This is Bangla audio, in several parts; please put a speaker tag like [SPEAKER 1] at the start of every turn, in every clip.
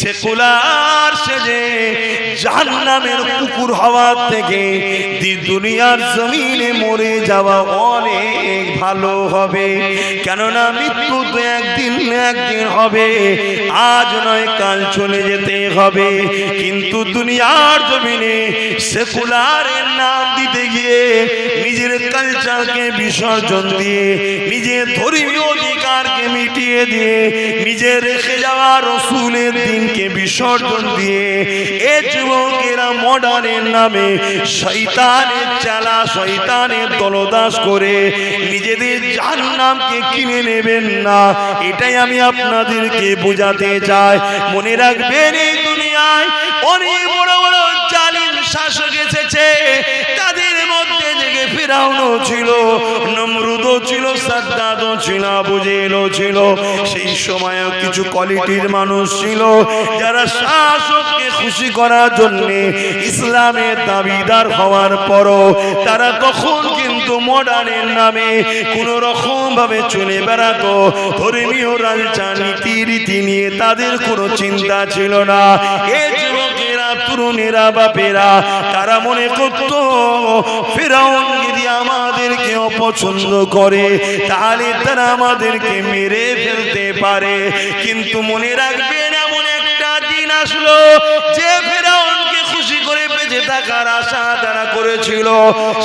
[SPEAKER 1] সেকুলার সেজে জাহান্নামের কুকুর হওয়ার থেকে দুনিয়ার জমিনে মরে যাওয়া অনেক ভালো হবে। কেননা মৃত্যু তো একদিন একদিন হবে, আজ নয় কাল চলে যেতে হবে। কিন্তু দুনিয়ার জমিনে সেকুলারের নাম দিতে গিয়ে নিজের কালচারকে বিসর্জন দিয়ে, নিজের ধর্মীয় অধিকারকে মিটিয়ে দিয়ে, নিজের রেখে যাওয়া রসুলের দিনকে বিসর্জন দিয়ে এ যুবকেরা মডার্নের নামে শয়তানের চালা, শয়তানের দলদাস করে নিজেদের জাহান্নামকে কিনে নেবেন না। এটাই আমি আপনাদেরকে বোঝাতে চাই। মনে রাখবেন, এই দুনিয়ায় অনেক বড় বড় জালিম শাসক এসেছে, তাদের মধ্যে থেকে ফিরআউনও ছিল, নমরুদও ছিল, সাদ্দাদও ছিল, আবু জেহেলও ছিল। সেই সময়ও কিছু কোয়ালিটির মানুষ ছিল যারা শাসককে খুশি করার জন্য ইসলামের দাবিদার হওয়ার পরও তারা তখন কিন্তু মডার্নের নামে কোন রকম ভাবে চলে বেড়াতো। ধর্মীয় লালসা নীতি রীতি নিয়ে তাদের কোনো চিন্তা ছিল না। এই যুবকেরা, তরুণেরা, বাপেরা তারা মনে করত ফিরআউন যদি আমাদেরকে অপছন্দ করে তাহলে তারা আমাদেরকে মেরে ফেলতে পারে। কিন্তু মনে রাখবেন, এমন একটা দিন আসলো যে ফিরআউনকে খুশি করে বেঁচে থাকার আশা তারা করেছিল,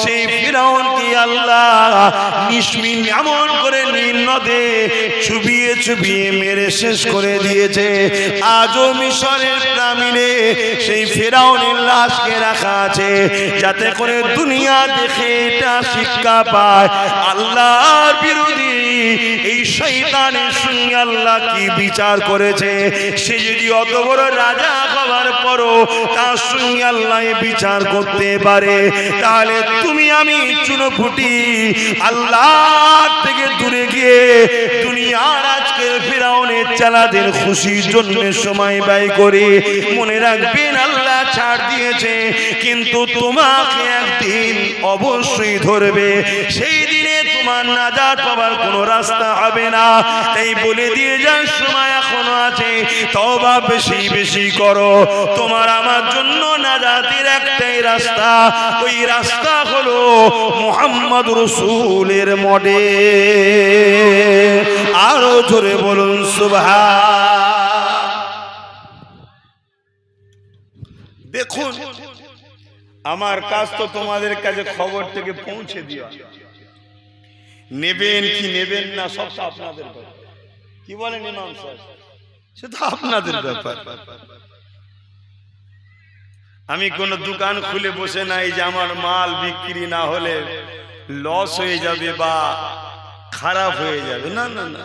[SPEAKER 1] সেই ফিরআউনকে আল্লাহ নিষ্মিন এমন করে নীল নদে চুবিয়ে চুবিয়ে মেরে শেষ করে দিয়েছে। আজও মিশরের গ্রামীণে সেই ফিরআউনের লাশকে রাখা আছে, যাতে করে দুনিয়া দেখে এটা শিক্ষা পায় আল্লাহর বিরোধী এই শয়তানের সঙ্গে আল্লাহ কি বিচার করেছে। সে যদি অত বড় রাজা হওয়ার পরও তার সঙ্গে আল্লাহ বিচার করতে পারে, তাহলে তুমি আমি চুনোপুটি আল্লাহ থেকে দূরে গিয়ে দুনিয়ার আজকের ফিরআউনের চালাদের খুশির জন্য সময় ব্যয় করে মনে রাখবেন আল্লাহ ছাড় দিয়েছে, কিন্তু তোমাকে একদিন অবশ্যই ধরবে। সেই দিনে তোমার নাজাত পাবার কোনো রাস্তা হবে না। তাই বলে দিয়ে যান, সময় এখনো আছে, তওবা বেশি বেশি করো। তোমার আমার জন্য নাজাতের একটাই রাস্তা, ওই রাস্তা হলো মুহাম্মদ রাসূলের মডেল। আরো জোরে বলুন সুবহান। দেখুন, আমার কাজ তো তোমাদের কাছে খবর থেকে পৌঁছে দেওয়া। নেবেন কি নেবেন না সবটা আপনাদের ব্যাপার। কি বলেন ইমাম সাহেব? সেটা আপনাদের ব্যাপার। আমি কোন দোকান খুলে বসে নাই যে আমার মাল বিক্রি না হলে লস হয়ে যাবে বা খারাপ হয়ে যাবে। না না না,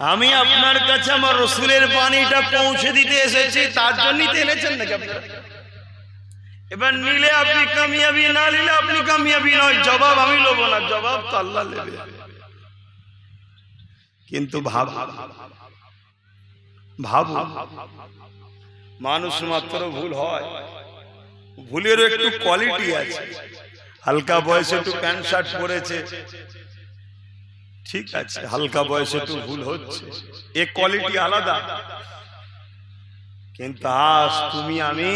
[SPEAKER 1] আমি আপনার কাছে আমার রসুলের বাণীটা পৌঁছে দিতে এসেছি, তার জন্যই তো এনেছেন নাকি আপনারা? এবার নিলে আপনি কামিয়াবি, না নিলে আপনি কামিয়াবি নয়। জবাব আমি লব না, জবাব তো আল্লাহ নেবে। কিন্তু ভাবো, মানুষ মাত্র ভুল হয়, ভুলেরও একটু কোয়ালিটি আছে। হালকা বয়সে একটু প্যান্ট শার্ট পরেছে, ঠিক আছে, হালকা বয়সে একটু ভুল হচ্ছে, এ কোয়ালিটি আলাদা। কিন্তু আজ তুমি আমি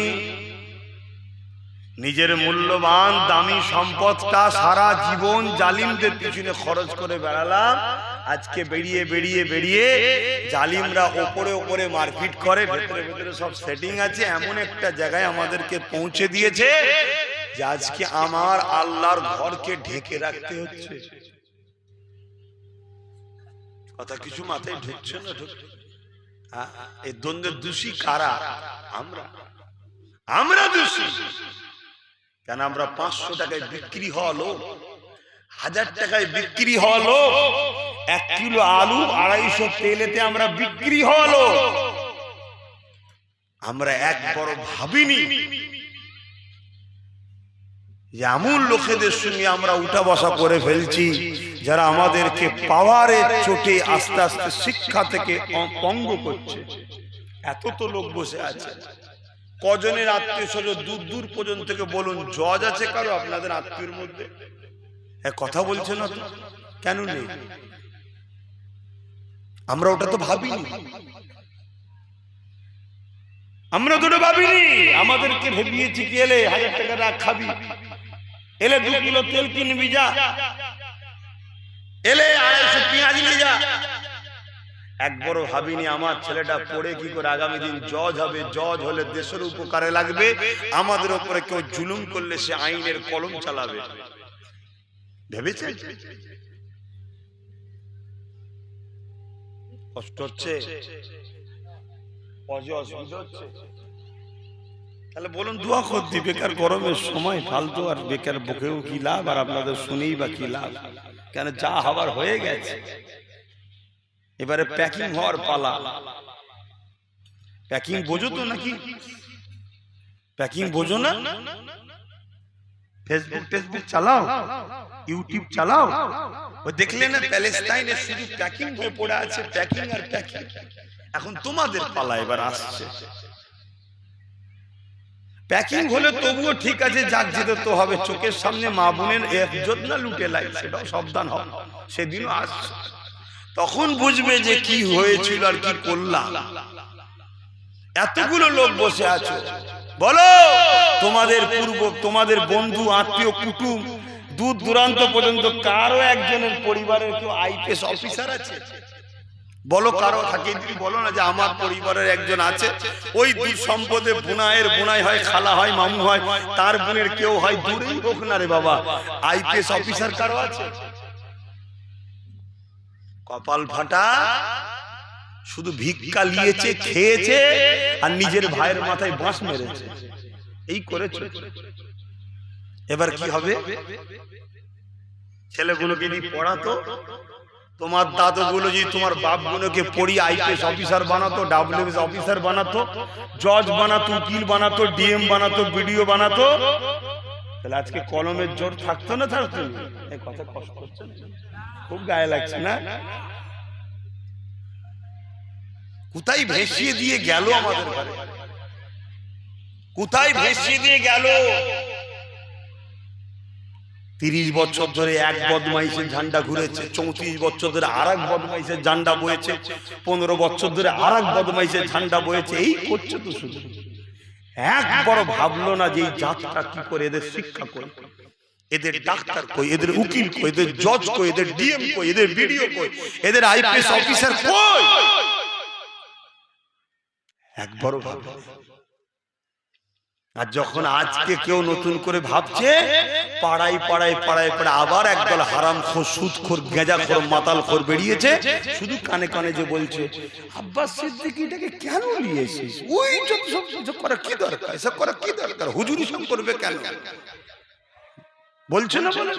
[SPEAKER 1] নিজের মূল্যবান দামি সম্পদটা সারা জীবন জালিমদের পিছনে খরচ করে বেড়ালাম। আজকে বেরিয়ে বেরিয়ে বেরিয়ে জালিমরা ওপরে ওপরে মারপিট করে, ভেতরে ভেতরে সব সেটিং আছে, এমন একটা জায়গায় আমাদেরকে পৌঁছে দিয়েছে যে আজকে আমার আল্লাহর ঘরকে ঢেকে রাখতে হচ্ছে। কথা কিছু মাথায় ঢুকছে না? এই দ্বন্দ্বের দোষী কারা? আমরা দোষী। কেন? আমরা 500 টাকায় বিক্রি হওয়া লোক, 1000 টাকায় বিক্রি হওয়া লোক, 1 কিলো আলু 250 তেলেতে আমরা বিক্রি হওয়া লোক। আমরা একবার ভাবিনি যে এমন লোকেদের সঙ্গে আমরা উঠা বসা করে ফেলছি যারা আমাদেরকে পাওয়ারের চোটে আস্তে আস্তে শিক্ষা থেকে পঙ্গ করছে। এত তো লোক বসে আছে। কজনের আত্মীয় স্বজন দূর দূর পর্যন্ত থেকে বলুন, জজ আছে কারো আপনাদের আত্মীয়ের মধ্যে? কথা বলছে না তো, কেন নেই? আমরা ওটা তো ভাবিনি। আমরা তো ভাবিনি, আমাদেরকে ভেবিয়েছি কি এলে 1000 টাকা রাখ খাবি, এলে 2 কিলো তেল কিনবি যা, এলে 250 পেঁয়াজ নিয়ে যা। একবারও ভাবিনি আমার ছেলেটা পড়ে কি করে আগামী দিন জজ হবে, জজ হলে দেশের উপকারে লাগবে, আমাদের উপরে কেউ জুলুম করলে সে আইনের কলম চালাবে। ভেবেছে? কষ্ট হচ্ছে, অসুবিধা হচ্ছে, তাহলে বলুন দোয়া করতে। বেকার গরমের সময় ফালতু আর বেকার বকেও কি লাভ, আর আপনাদের শুনেই বা কি লাভ, কেন যা হবার হয়ে গেছে। এবারে প্যাকিং হওয়ার পালা। প্যাকিং বোঝো তো নাকি? প্যাকিং বোঝো না? ফেসবুক চালাও, ইউটিউব চালাও, ও দেখলে না প্যালেস্টাইনে শুধু প্যাকিং হয়ে পড়ে আছে, প্যাকিং আর প্যাকিং। এখন তোমাদের পালা এবার আসছে। প্যাকিং হলে তবুও ঠিক আছে, যাক যেতে তো হবে, চোখের সামনে মা বোনের ইজ্জত না লুটে লাই, সেটাও সাবধান হও, সেদিনও আসছে। তখন বুঝবে যে কি হয়েছিল আর কি করলাম। এতগুলো লোক বসে আছো, বলো তোমাদের তোমাদের বন্ধু আত্মীয় কুটুম দূর দূরান্ত পর্যন্ত কারো একজনের পরিবারের কেউ আইপিএস অফিসার আছে? বলো কারো থাকে? বলো না যে আমার পরিবারের একজন আছে, ওই দুই সম্পদে বোনায়ের বোনাই হয়, খালা হয়, মামু হয়, তার বোনের কেউ হয়, দূরেই হোক না রে বাবা, আইপিএস অফিসার কারো আছে? কপাল ফাটা, শুধু ভিক্ষা নিয়েছে, খেয়েছে, আর নিজের ভাইয়ের মাথায় বাঁশ মেরেছে, এই করেছে। এবার কি হবে? ছেলেগুলোকে যদি পড়াতো, তোমার দাদুগুলো যদি তোমার বাপগুলোকে পড়িয়ে আইপিএস অফিসার বানাতো, ডাব্লিউএস অফিসার বানাতো, জজ বানাতো, উকিল বানাতো, ডিএম বানাতো, বিডিও বানাতো, তাহলে আজকে কলমের জোর থাকতো না? থাকতো? এই কথা কষ্ট হচ্ছে, খুব গায়ে লাগছে না? কোথায় ভেসিয়ে দিয়ে গেল আমাদের ঘরে, কোথায় ভেসিয়ে দিয়ে গেল? 30 বছর ধরে এক বদমাইশের ঝান্ডা ঘুরেছে, 34 বছর ধরে আর এক বদমাইশের ঝান্ডা বয়েছে, 15 বছর ধরে আর এক বদমাইশের ঝান্ডা বয়েছে, এই করছে তো শুধু। একবার ভাবলো না যে এই জাতটা কি করে, এদের শিক্ষা কই, এদের ডাক্তার কই, এদের উকিল কই, এদের জজ কই, এদের ডিএম কই, এদের বিডিও কই, এদের আইপিএস অফিসার কই? একবারও ভাবলো। আর যখন আজকে কেউ নতুন করে ভাবছে, পাড়ায় পাড়ায় পাড়ায় পাড়ায় আবার একদল হারামখোর, সুদখোর, গেঁজাখোর, মাতালখোর বেরিয়েছে, শুধু কানে কানে যে বলছে আব্বাস সিদ্দিকীটাকে কেন নিয়ে এসেছিস, ওই সব করা কি দরকার, এসব করা কি দরকার, হুজুরি সব করবে কেন, বলছে না? বলে